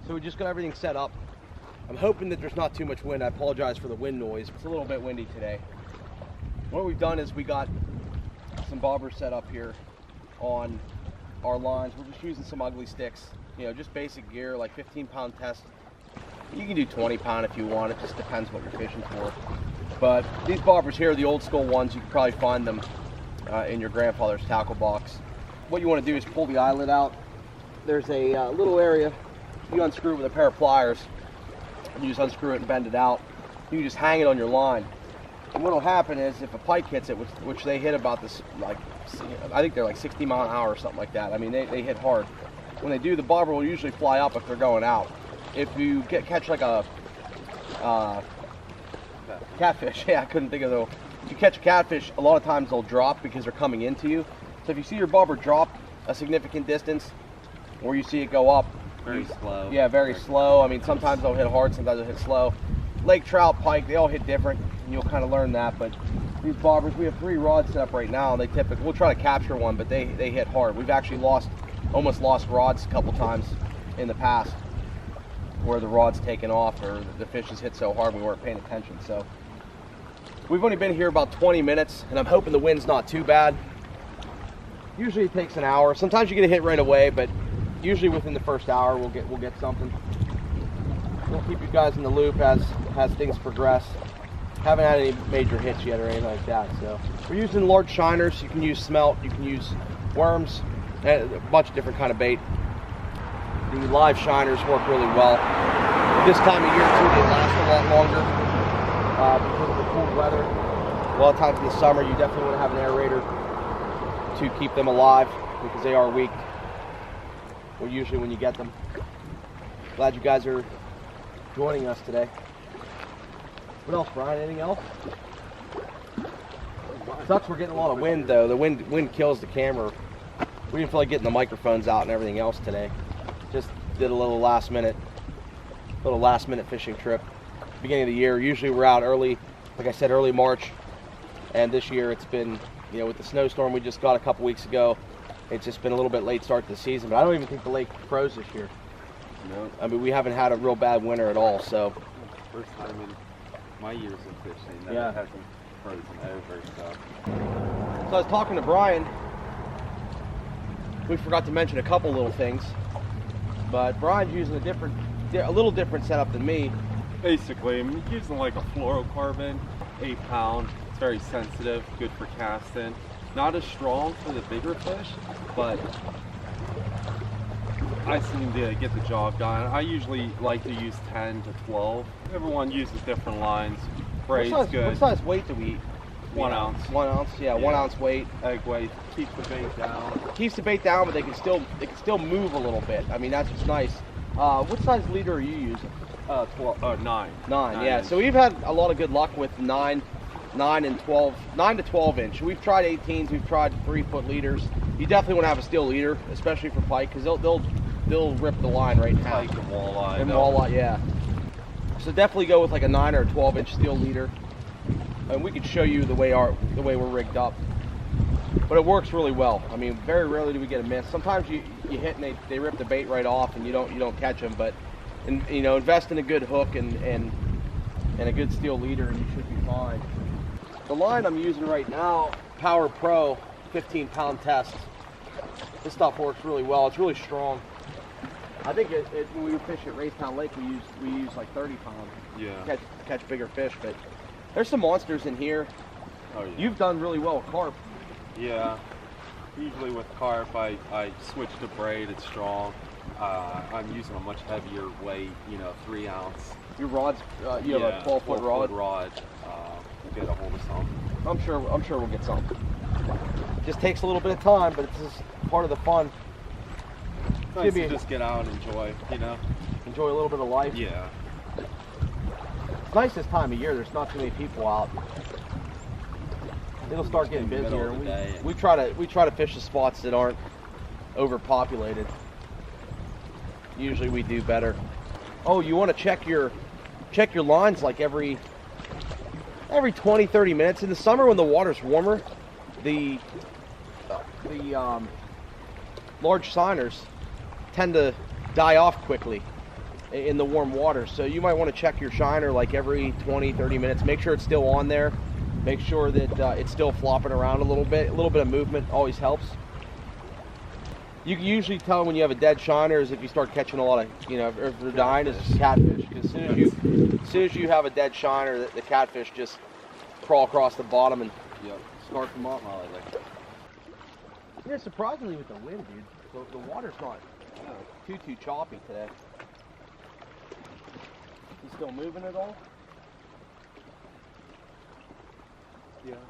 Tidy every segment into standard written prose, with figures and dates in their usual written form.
So we just got everything set up. I'm hoping that there's not too much wind. I apologize for the wind noise. It's a little bit windy today. What we've done is we got some bobbers set up here on our lines. We're just using some ugly sticks, you know, just basic gear, like 15-pound test. You can do 20-pound if you want. It just depends what you're fishing for. But these bobbers here are the old school ones. You can probably find them in your grandfather's tackle box. What you want to do is pull the eyelet out. There's a little area. You unscrew it with a pair of pliers. You just unscrew it and bend it out. You can just hang it on your line. And what will happen is if a pike hits it, which they hit about this, like, I think they're like 60 mile an hour or something like that. I mean, they hit hard. When they do, the bobber will usually fly up if they're going out. If you catch like a catfish, yeah, I couldn't think of the. If you catch a catfish, a lot of times they'll drop because they're coming into you. So if you see your bobber drop a significant distance, or you see it go up, very slow. Yeah, very slow. I mean, sometimes they'll hit hard, sometimes they'll hit slow. Lake trout, pike, they all hit different, and you'll kind of learn that. But these bobbers, we have 3 rods set up right now. They typically, we'll try to capture one, but they hit hard. We've actually almost lost rods a couple times in the past, where the rod's taken off or the fish has hit so hard we weren't paying attention. So we've only been here about 20 minutes, and I'm hoping the wind's not too bad. Usually it takes an hour. Sometimes you get a hit right away, but usually within the first hour we'll get something. We'll keep you guys in the loop as things progress. Haven't had any major hits yet or anything like that. So we're using large shiners. You can use smelt, you can use worms, and a bunch of different kind of bait. The live shiners work really well. This time of year too, they last a lot longer because of the cold weather. A lot of times in the summer, you definitely want to have an aerator to keep them alive because they are weak. Well, usually when you get them. Glad you guys are joining us today. What else, Brian? Anything else? Sucks we're getting a lot of wind though. The wind kills the camera. We didn't feel like getting the microphones out and everything else today. Just did a little last minute fishing trip. Beginning of the year. Usually we're out early, like I said, early March. And this year it's been, you know, with the snowstorm we just got a couple weeks ago, it's just been a little bit late start to the season. But I don't even think the lake froze this year. No. I mean, we haven't had a real bad winter at all. So first time in my years of fishing that yeah. it hasn't frozen over. So I was talking to Brian. We forgot to mention a couple little things, but Brian's using a little different setup than me. Basically, I'm using like a fluorocarbon, 8-pound. It's very sensitive, good for casting. Not as strong for the bigger fish, but I seem to get the job done. I usually like to use 10 to 12. Everyone uses different lines. Braid's good. What size weight do we eat? 1 ounce. 1 ounce, yeah, 1 ounce weight. Egg weight keeps the bait down. Keeps the bait down, but they can still move a little bit. I mean, that's what's nice. What size leader are you using? 12. 9. 9, yeah. So we've had a lot of good luck with 9 and 12, 9 to 12 inch. We've tried 18s, we've tried 3-foot leaders. You definitely want to have a steel leader, especially for pike, because they'll rip the line right in half. Pike and walleye. And walleye, yeah. So definitely go with like a 9 or a 12 inch steel leader. And we could show you the way we're rigged up. But it works really well. I mean, very rarely do we get a miss. Sometimes you hit and they rip the bait right off and you don't catch them. But you know, invest in a good hook and a good steel leader and you should be fine. The line I'm using right now, Power Pro 15-pound test. This stuff works really well. It's really strong. I think when we fish at Raystown Lake, we use like 30 pounds. Yeah. Catch bigger fish, but there's some monsters in here. Oh, yeah. You've done really well with carp. Yeah. Usually with carp, I switch to braid. It's strong. I'm using a much heavier weight, 3 ounce. Your rods, you have a 12-foot rod. We'll get a hold of some. I'm sure we'll get some. Just takes a little bit of time, but it's just part of the fun. Nice to just get out and enjoy, Enjoy a little bit of life. Yeah. It's nice this time of year. There's not too many people out. It'll start getting busier. We try to fish the spots that aren't overpopulated. Usually we do better. Oh, you want to check your lines like every 20-30 minutes. In the summer when the water's warmer, the large signers tend to die off quickly. in the warm water. So you might want to check your shiner like every 20-30 minutes. Make sure it's still on there. Make sure that it's still flopping around a little bit. A little bit of movement always helps. You can usually tell when you have a dead shiner is if you start catching a lot of, if they're dying, is catfish. Because as soon as you have a dead shiner, the catfish just crawl across the bottom and start them up. Yeah, surprisingly with the wind, dude, the water's not too choppy today. You still moving at all?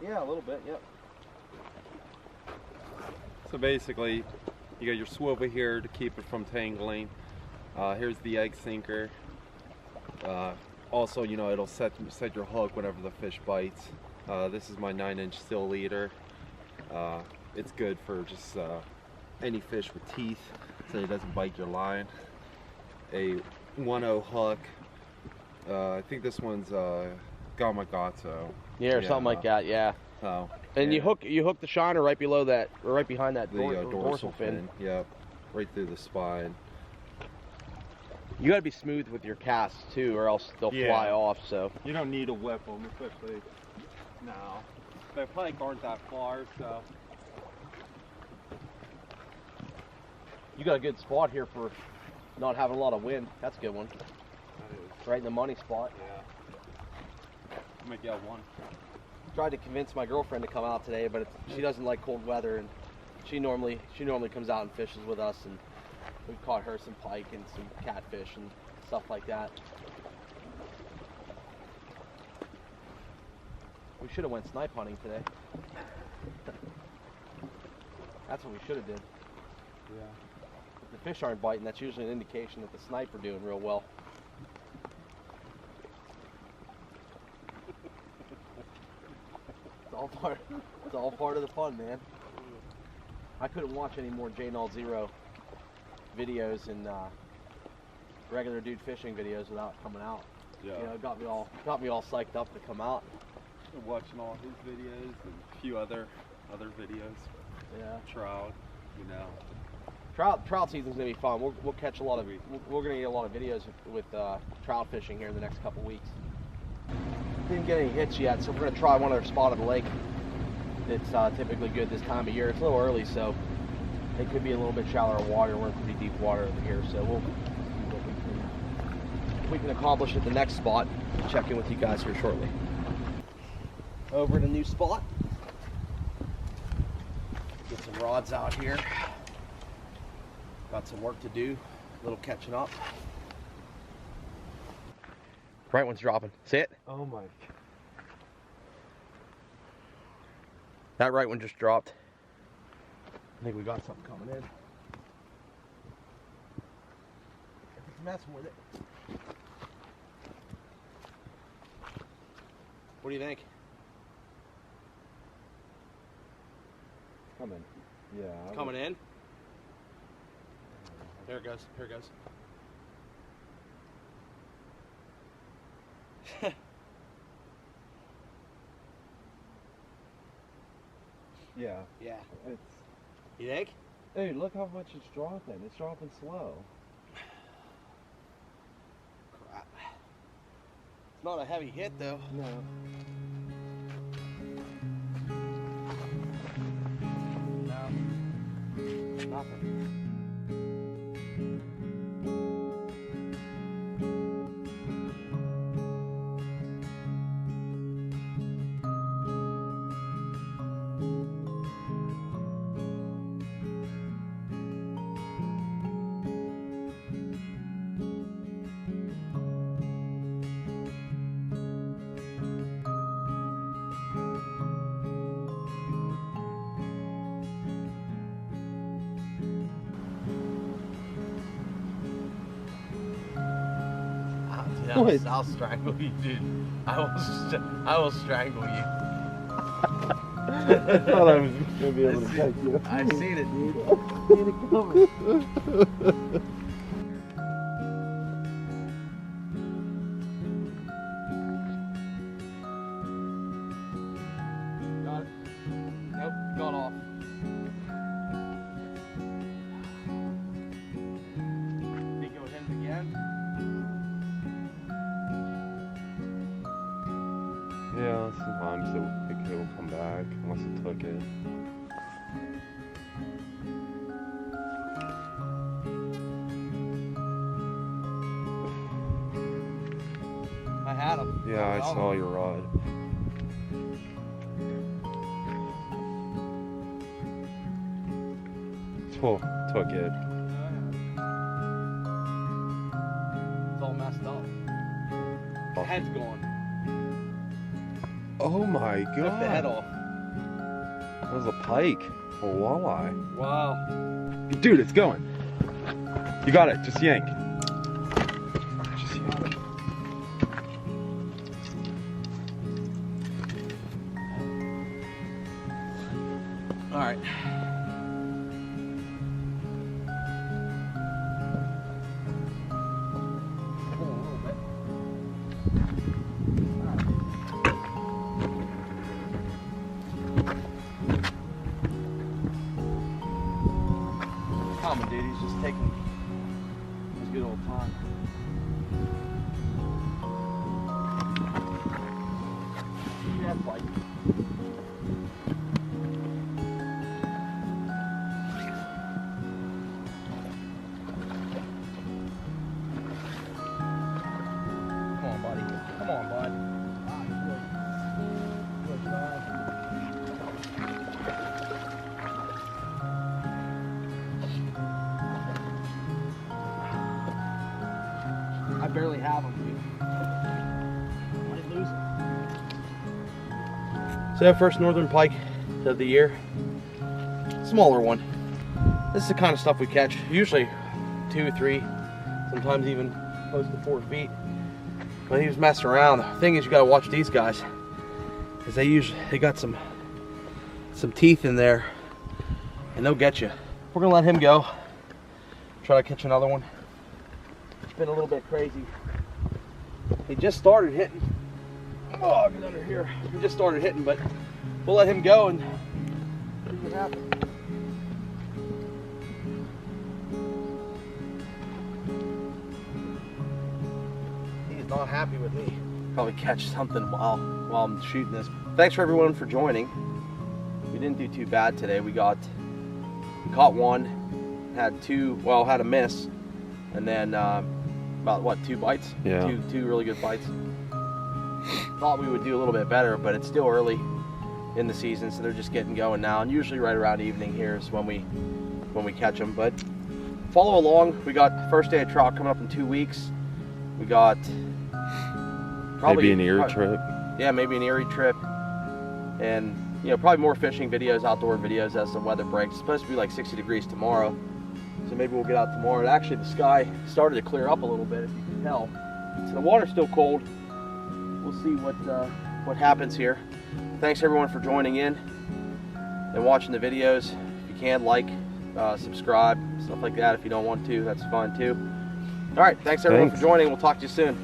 Yeah, a little bit, yep. So basically, you got your swivel here to keep it from tangling. Here's the egg sinker. Also, it'll set your hook whenever the fish bites. This is my 9-inch still leader. It's good for just any fish with teeth, so it doesn't bite your line. A 1/0 hook. I think this one's Gamagato. Yeah, or something like that. Yeah. Oh. And you hook the shiner right below that, or right behind that dorsal fin. Yep. Right through the spine. You got to be smooth with your casts too, or else they'll fly off. So you don't need to whip them, especially now. The pike aren't that far, so. You got a good spot here for not having a lot of wind. That's a good one. That is. Right in the money spot. Yeah. I might get one. Tried to convince my girlfriend to come out today, but she doesn't like cold weather, and she normally comes out and fishes with us, and we caught her some pike and some catfish and stuff like that. We should have went snipe hunting today. That's what we should have did. Yeah. If the fish aren't biting, that's usually an indication that the snipe are doing real well. It's all part of the fun, man. I couldn't watch any more J0 videos and regular dude fishing videos without coming out. Yeah. It got me all psyched up to come out. I'm watching all his videos and a few other videos. Yeah. Trout, Trout season's gonna be fun. We'll catch a lot of. We're gonna get a lot of videos with trout fishing here in the next couple weeks. Didn't get any hits yet, so we're gonna try one other spot of the lake. It's typically good this time of year. It's a little early, so it could be a little bit shallower water. We're in pretty deep water over here, so we'll see what we can accomplish at the next spot. Check in with you guys here shortly. Over at a new spot. Get some rods out here. Got some work to do. A little catching up. Right one's dropping. See it? Oh my. That right one just dropped. I think we got something coming in. If it's messing with it. What do you think? Coming. Yeah. It's coming in. There it goes. Here it goes. Yeah. Yeah. It's. You think? Hey, look how much it's dropping. It's dropping slow. Crap. It's not a heavy hit though. No. No. Nothing. I'll strangle you, dude. I will strangle you. I thought I was gonna be able to catch you. I seen it, dude. I seen it coming. Got it. Nope, got off. Think you'll hit it again? good. I had him. Yeah, I saw your rod. Took it. It's all messed up. The head's gone. Oh my Took the god. head off. That was a pike. A walleye. Wow. Dude, it's going. You got it. Just yank. Just yank. All right. Come on, dude. He's just taking his good old time. Yeah, Pike. Come on, buddy. Come on, bud. I barely have him, dude. Might lose him. So, first northern pike of the year. Smaller one. This is the kind of stuff we catch. Usually 2, 3, sometimes even close to 4 feet. But he was messing around. The thing is, you gotta watch these guys, because they got some teeth in there, and they'll get you. We're gonna let him go. Try to catch another one. It's been a little bit crazy. He just started hitting. Oh, get under here. He just started hitting, but we'll let him go and see what happens. He's not happy with me. Probably catch something while I'm shooting this. Thanks for everyone for joining. We didn't do too bad today. We caught one, had a miss, and then about what, 2 bites? Yeah. Two really good bites. Thought we would do a little bit better, but it's still early in the season, so they're just getting going now. And usually right around evening here is when we catch them. But follow along. We got first day of trout coming up in 2 weeks. We got probably maybe an Erie trip. Yeah, maybe an Erie trip, and probably more fishing videos, outdoor videos as the weather breaks. It's supposed to be like 60 degrees tomorrow, so maybe we'll get out tomorrow. And actually, the sky started to clear up a little bit, if you can tell. So the water's still cold. We'll see what happens here. Thanks everyone for joining in and watching the videos. If you can, like, subscribe, stuff like that. If you don't want to, that's fine too. All right, thanks everyone for joining. We'll talk to you soon.